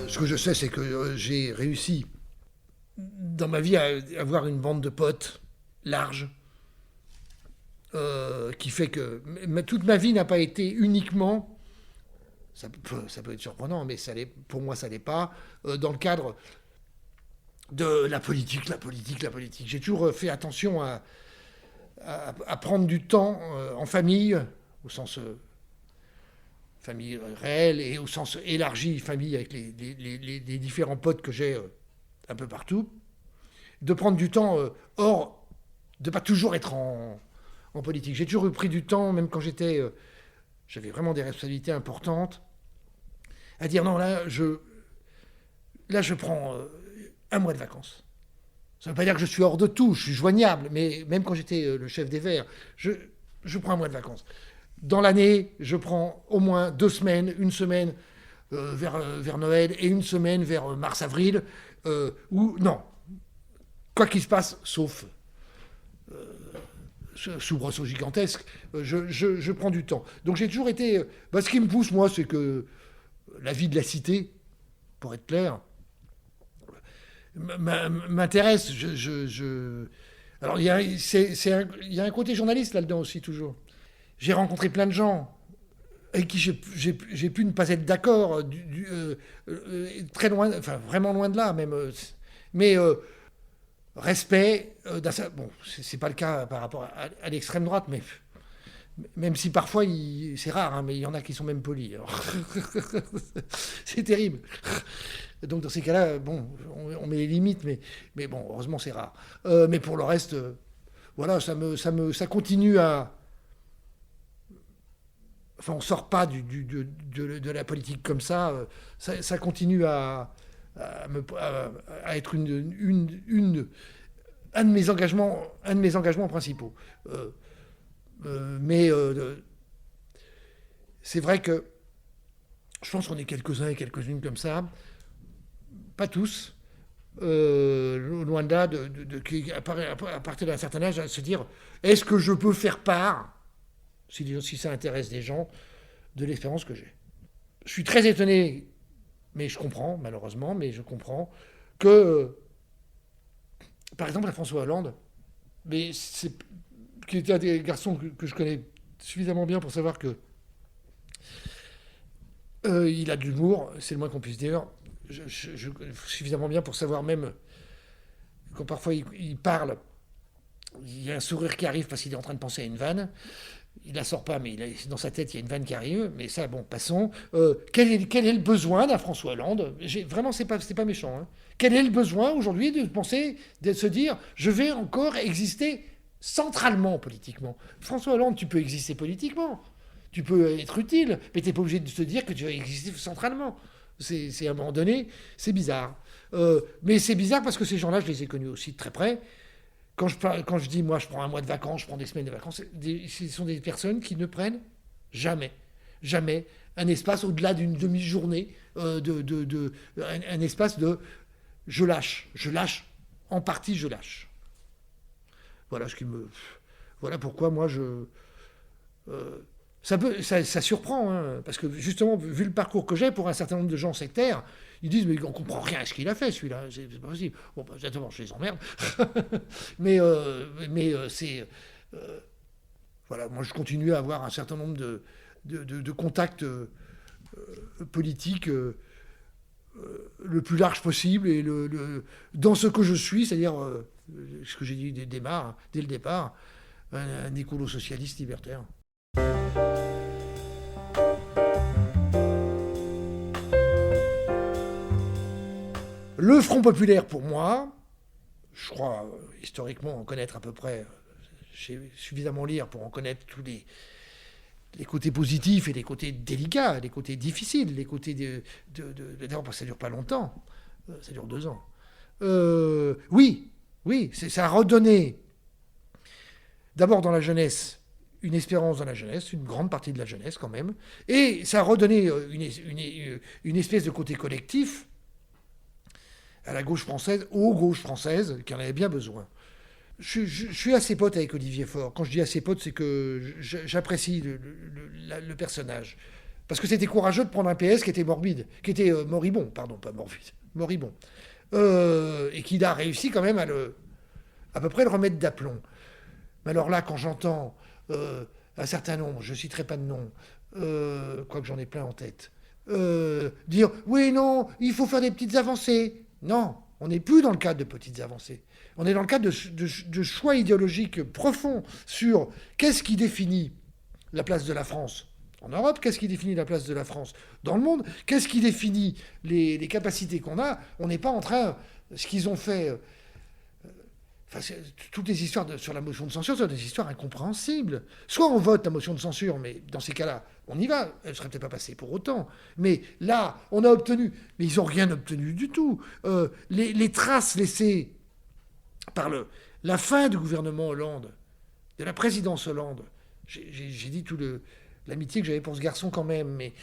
Ce que je sais, c'est que j'ai réussi dans ma vie à avoir une bande de potes large, qui fait que toute ma vie n'a pas été uniquement, ça peut être surprenant, mais pour moi ça l'est pas, dans le cadre de la politique. J'ai toujours fait attention à prendre du temps en famille, au sens famille réelle et au sens élargi, famille avec les différents potes que j'ai un peu partout, de prendre du temps hors, de pas toujours être en politique. J'ai toujours pris du temps, même quand j'avais vraiment des responsabilités importantes, à dire non, là je prends un mois de vacances. Ça ne veut pas dire que je suis hors de tout, je suis joignable, mais même quand j'étais le chef des Verts, je prends un mois de vacances. Dans l'année, je prends au moins 2 semaines, une semaine vers Noël et une semaine vers mars-avril, où, non, quoi qu'il se passe, sauf soubresauts gigantesques, je prends du temps. Donc j'ai toujours été... ce qui me pousse, moi, c'est que la vie de la cité, pour être clair, m'intéresse. Alors, il y a un côté journaliste là-dedans aussi, toujours. J'ai rencontré plein de gens avec qui j'ai pu ne pas être d'accord, très loin, enfin vraiment loin de là, même. Mais respect, bon, c'est pas le cas par rapport à l'extrême droite, mais même si parfois, c'est rare, hein, mais il y en a qui sont même polis. C'est terrible. Donc dans ces cas-là, bon, on met les limites, mais bon, heureusement c'est rare. Mais pour le reste, voilà, ça continue à... Enfin, on sort pas de la politique comme ça. Ça continue à être un de mes engagements principaux. Mais c'est vrai que je pense qu'on est quelques-uns et quelques-unes comme ça. Pas tous. Loin de là, à partir d'un certain âge, à se dire, est-ce que je peux faire part, si ça intéresse des gens, de l'expérience que j'ai. Je suis très étonné, mais je comprends, malheureusement, mais je comprends que, par exemple, à François Hollande, qui était un des garçons que je connais suffisamment bien pour savoir que il a de l'humour, c'est le moins qu'on puisse dire. Suffisamment bien pour savoir même quand parfois il parle, il y a un sourire qui arrive parce qu'il est en train de penser à une vanne. Il la sort pas, mais dans sa tête, il y a une vanne qui arrive. Mais ça, bon, passons. Quel est le besoin d'un François Hollande ? Vraiment, c'est pas méchant. Hein. Quel est le besoin aujourd'hui de se dire, je vais encore exister centralement politiquement ? François Hollande, tu peux exister politiquement. Tu peux être utile, mais tu n'es pas obligé de te dire que tu vas exister centralement. C'est à un moment donné, c'est bizarre. Mais c'est bizarre parce que ces gens-là, je les ai connus aussi de très près. Quand je dis, moi, je prends un mois de vacances, je prends des semaines de vacances, ce sont des personnes qui ne prennent jamais un espace au-delà d'une demi-journée, un espace de je lâche, en partie je lâche. Voilà pourquoi moi ça surprend, hein, parce que justement, vu le parcours que j'ai, pour un certain nombre de gens sectaires, ils disent, mais on ne comprend rien à ce qu'il a fait, celui-là, c'est pas possible. Bon, exactement, je les emmerde. mais c'est... voilà, moi je continue à avoir un certain nombre de contacts politiques le plus large possible, et dans ce que je suis, c'est-à-dire, ce que j'ai dit dès le départ, un écolo-socialiste libertaire. Le Front populaire, pour moi, je crois historiquement en connaître à peu près, j'ai suffisamment lire pour en connaître tous les côtés positifs et les côtés délicats, les côtés difficiles, les côtés d'abord parce que ça dure pas longtemps, ça dure 2 ans. Oui, ça a redonné d'abord dans la jeunesse une espérance dans la jeunesse, une grande partie de la jeunesse quand même, et ça a redonné une espèce de côté collectif à la gauche française, aux gauches françaises, qui en avaient bien besoin. Je suis assez pote avec Olivier Faure. Quand je dis assez pote, c'est que j'apprécie le personnage. Parce que c'était courageux de prendre un PS qui était morbide, qui était moribond, pardon, pas morbide, moribond. Et qu'il a réussi quand même à peu près le remettre d'aplomb. Mais alors là, quand j'entends un certain nombre, je ne citerai pas de nom, quoique j'en ai plein en tête, dire « oui, non, il faut faire des petites avancées ». Non, on n'est plus dans le cadre de petites avancées. On est dans le cadre de choix idéologiques profonds sur qu'est-ce qui définit la place de la France en Europe, qu'est-ce qui définit la place de la France dans le monde, qu'est-ce qui définit les capacités qu'on a. On n'est pas en train, ce qu'ils ont fait... toutes les histoires sur la motion de censure sont des histoires incompréhensibles. Soit on vote la motion de censure, mais dans ces cas-là, on y va. Elle ne serait peut-être pas passée pour autant. Mais là, on a obtenu... Mais ils n'ont rien obtenu du tout. Les traces laissées par la fin du gouvernement Hollande, de la présidence Hollande, j'ai dit l'amitié que j'avais pour ce garçon quand même, mais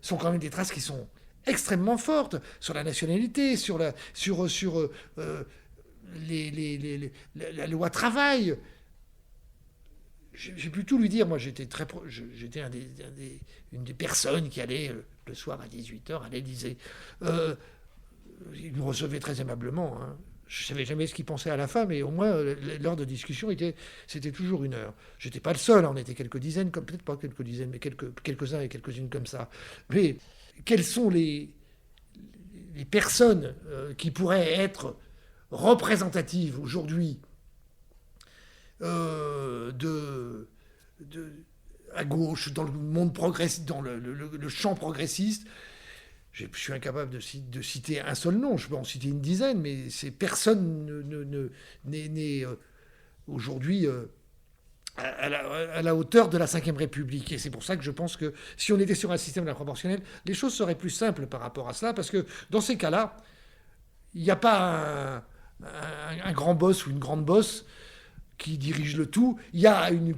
sont quand même des traces qui sont extrêmement fortes sur la nationalité, sur la loi travail, j'ai pu tout lui dire. Moi, j'étais une des personnes qui allait le soir à 18h à l'Élysée. Il me recevait très aimablement. Hein. Je ne savais jamais ce qu'il pensait à la fin, mais au moins, l'heure de discussion, c'était toujours 1 heure. Je n'étais pas le seul, on était quelques dizaines, peut-être pas quelques dizaines, mais quelques-uns et quelques-unes comme ça. Mais quelles sont les personnes qui pourraient être représentatives aujourd'hui à gauche, dans le monde progressiste, dans le champ progressiste? Je suis incapable de citer un seul nom, je peux en citer une dizaine, mais personne n'est aujourd'hui à la hauteur de la Ve République. Et c'est pour ça que je pense que si on était sur un système de la proportionnelle, les choses seraient plus simples par rapport à cela, parce que dans ces cas-là, il n'y a pas un grand boss ou une grande boss qui dirige le tout. Il y a une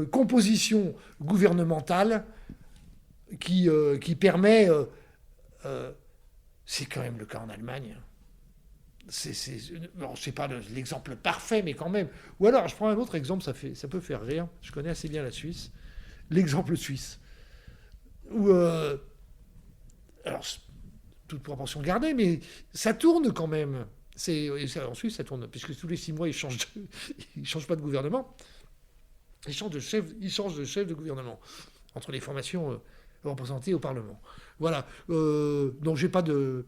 composition gouvernementale qui permet... c'est quand même le cas en Allemagne. Bon, c'est pas l'exemple parfait, mais quand même. Ou alors, je prends un autre exemple, ça peut faire rire. Je connais assez bien la Suisse. L'exemple suisse. Où, alors, toute proportion gardée, mais ça tourne quand même. En Suisse, ça tourne, puisque tous les 6 mois, ils changent pas de gouvernement. Ils changent de chef de gouvernement entre les formations représentées au Parlement. Voilà. Donc, j'ai pas de...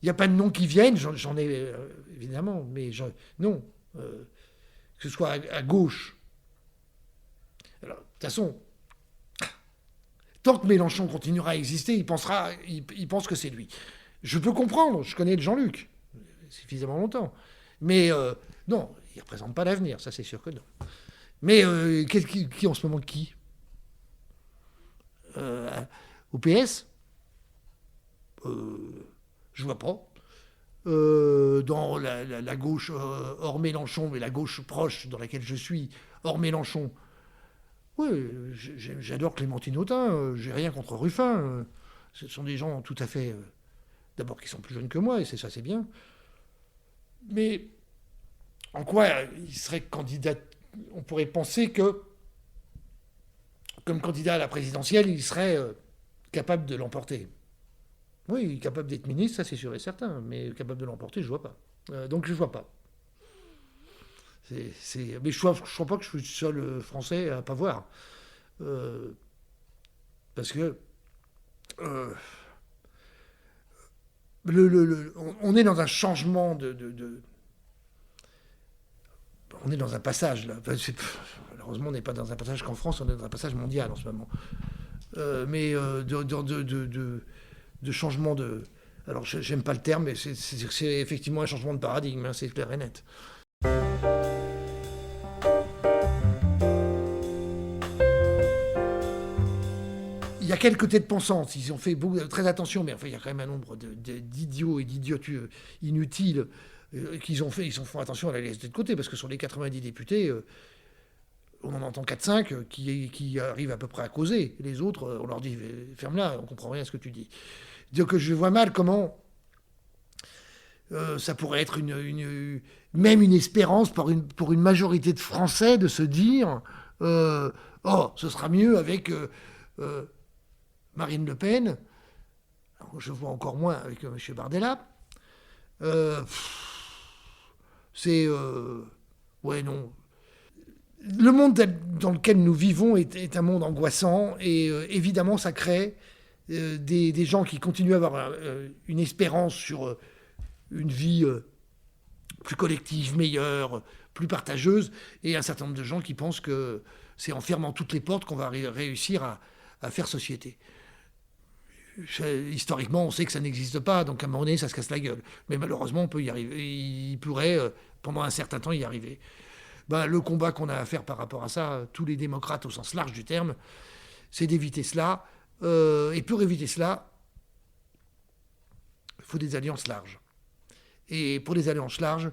Il n'y a pas de noms qui viennent, j'en ai évidemment, mais non. Que ce soit à gauche. Alors, de toute façon, tant que Mélenchon continuera à exister, il pense que c'est lui. Je peux comprendre, je connais Jean-Luc suffisamment longtemps. Mais non, il ne représente pas l'avenir, ça c'est sûr que non. Mais qui en ce moment qui au PS je vois pas. Dans la gauche hors Mélenchon, mais la gauche proche dans laquelle je suis, hors Mélenchon, oui, j'adore Clémentine Autain, j'ai rien contre Ruffin. Ce sont des gens tout à fait... d'abord qui sont plus jeunes que moi, et ça c'est bien. Mais en quoi il serait candidat? On pourrait penser que, comme candidat à la présidentielle, il serait capable de l'emporter. Oui, capable d'être ministre, ça c'est sûr et certain, mais capable de l'emporter, je vois pas. Donc je vois pas. Mais je crois pas que je suis le seul Français à pas voir. Parce que on est dans un changement on est dans un passage là. Malheureusement, on n'est pas dans un passage qu'en France, on est dans un passage mondial en ce moment. Mais de changement de... Alors, j'aime pas le terme, mais c'est effectivement un changement de paradigme, hein, c'est clair et net. Il y a quelques têtes pensantes, ils ont fait très attention, mais enfin, il y a quand même un nombre d'idiots et d'idiotes inutiles qu'ils font attention à la laisser de côté, parce que sur les 90 députés... on en entend 4-5 qui arrivent à peu près à causer. Les autres, on leur dit « ferme-la, on ne comprend rien à ce que tu dis ». Donc je vois mal comment ça pourrait être même une espérance pour une majorité de Français de se dire « oh, ce sera mieux avec Marine Le Pen ». Je vois encore moins avec M. Bardella. Ouais, non... Le monde dans lequel nous vivons est un monde angoissant et évidemment ça crée des gens qui continuent à avoir une espérance sur une vie plus collective, meilleure, plus partageuse, et un certain nombre de gens qui pensent que c'est en fermant toutes les portes qu'on va réussir à faire société. Historiquement, on sait que ça n'existe pas, donc à un moment donné, ça se casse la gueule. Mais malheureusement, on peut y arriver. Il pourrait, pendant un certain temps, y arriver. Le combat qu'on a à faire par rapport à ça, tous les démocrates au sens large du terme, c'est d'éviter cela. Et pour éviter cela, il faut des alliances larges. Et pour des alliances larges,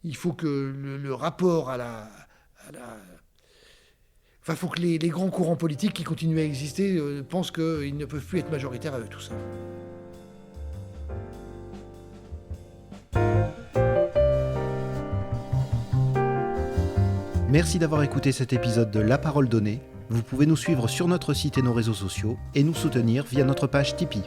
il faut que le rapport Enfin, il faut que les grands courants politiques qui continuent à exister pensent qu'ils ne peuvent plus être majoritaires avec tout ça. Merci d'avoir écouté cet épisode de La Parole Donnée. Vous pouvez nous suivre sur notre site et nos réseaux sociaux et nous soutenir via notre page Tipeee.